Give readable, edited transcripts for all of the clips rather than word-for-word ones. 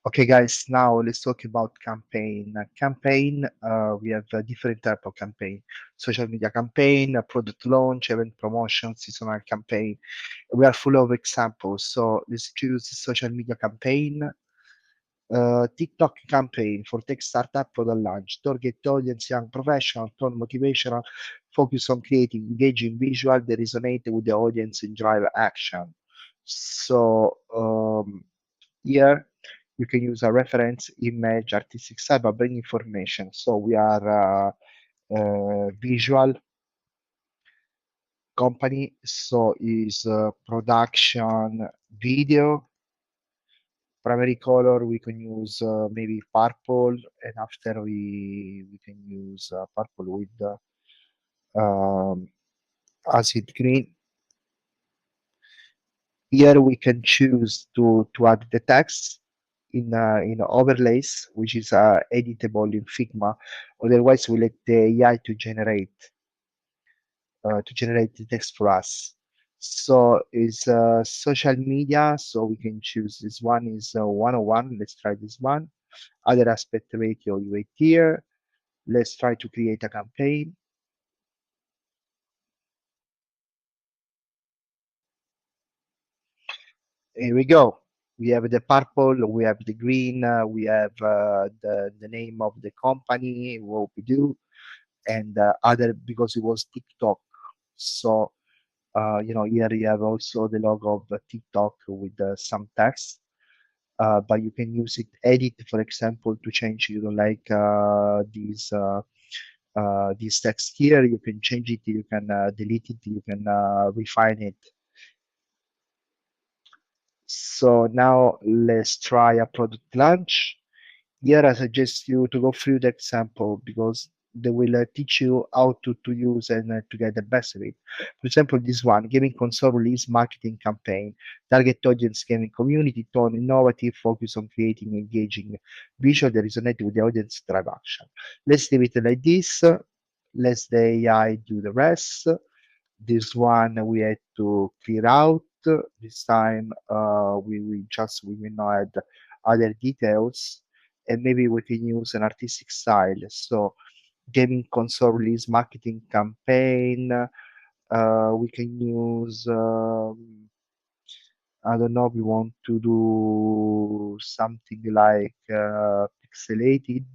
Okay, guys, now let's talk about campaign. Campaign, we have a different type of campaign. Social media campaign, product launch, event promotion, seasonal campaign. We are full of examples. So let's choose social media campaign. TikTok campaign for tech startup product launch. Target audience, young professional, tone motivational, focus on creating engaging visual that resonate with the audience and drive action. So here you can use a reference, image, artistic style, but bring information. So we are visual company, so is production video. Primary color we can use maybe purple, and after we can use purple with acid green. Here we can choose to add the text in overlays, which is editable in Figma. Otherwise, we let the AI to generate the text for us. So is social media. So we can choose this one is 101. Let's try this one. Other aspect ratio you wait here. Let's try to create a campaign. Here we go. We have the purple, we have the green, we have the name of the company, what we do, and other because it was TikTok. So, here you have also the logo of TikTok with some text. But you can use it, edit, for example, to change, like these text here. You can change it, you can delete it, you can refine it. So now let's try a product launch. Here I suggest you to go through the example because they will teach you how to use and to get the best of it. For example, this one, gaming console release marketing campaign, target audience gaming community, tone innovative, focus on creating engaging visual that resonate with the audience drive action. Let's leave it like this. Let the AI do the rest. This one we had to clear out. This time we will not add other details, and maybe we can use an artistic style. So gaming console release marketing campaign. We can use I don't know. We want to do something like pixelated.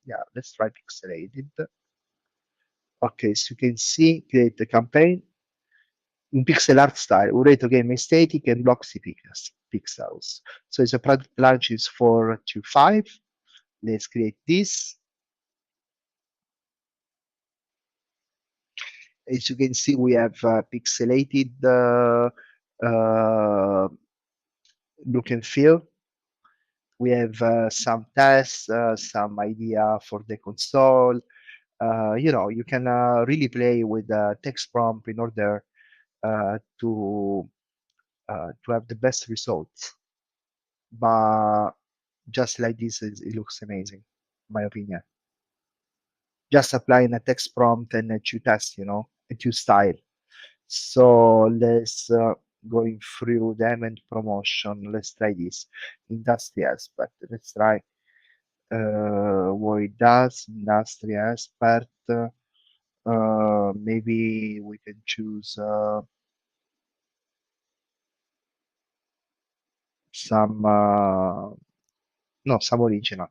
Yeah, let's try pixelated. Okay, so you can see create the campaign in pixel art style, Ureto game aesthetic and Bloxy pixels. So it's a product launch is 4 to 5. Let's create this. As you can see, we have pixelated uh, look and feel. We have some tests, some idea for the console. You can really play with text prompt in order to have the best results. But just like this, it looks amazing, in my opinion. Just applying a text prompt and a two test, a two style. So let's going through them and promotion. Let's try this industry aspect. Let's try what it does. Industry aspect. Maybe we can choose some no, some original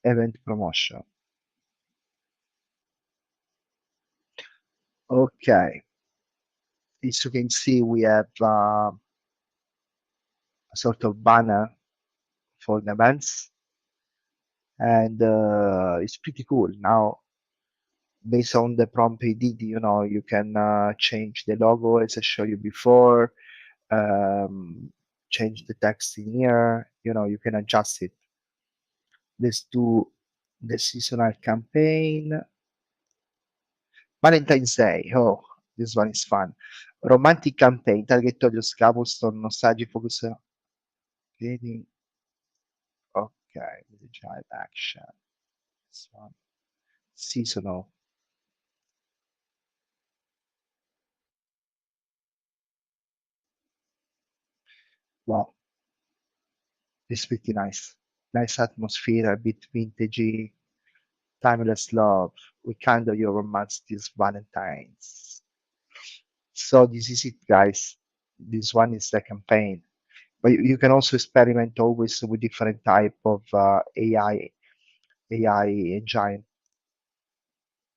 event promotion. Okay, as you can see, we have a sort of banner for the events, and it's pretty cool. Now, based on the prompt he did, you can change the logo as I showed you before, um, change the text in here. You can adjust it. Let's do the seasonal campaign. Valentine's Day. Oh, this one is fun. Romantic campaign. Target audience cobblestone, nostalgia focus. Creating. Okay, with the giant action. This one. Seasonal. Wow. It's pretty nice. Nice atmosphere, a bit vintagey, timeless love. We kind of your romance this Valentine's. So this is it, guys. This one is the campaign. But you can also experiment always with different type of AI engine.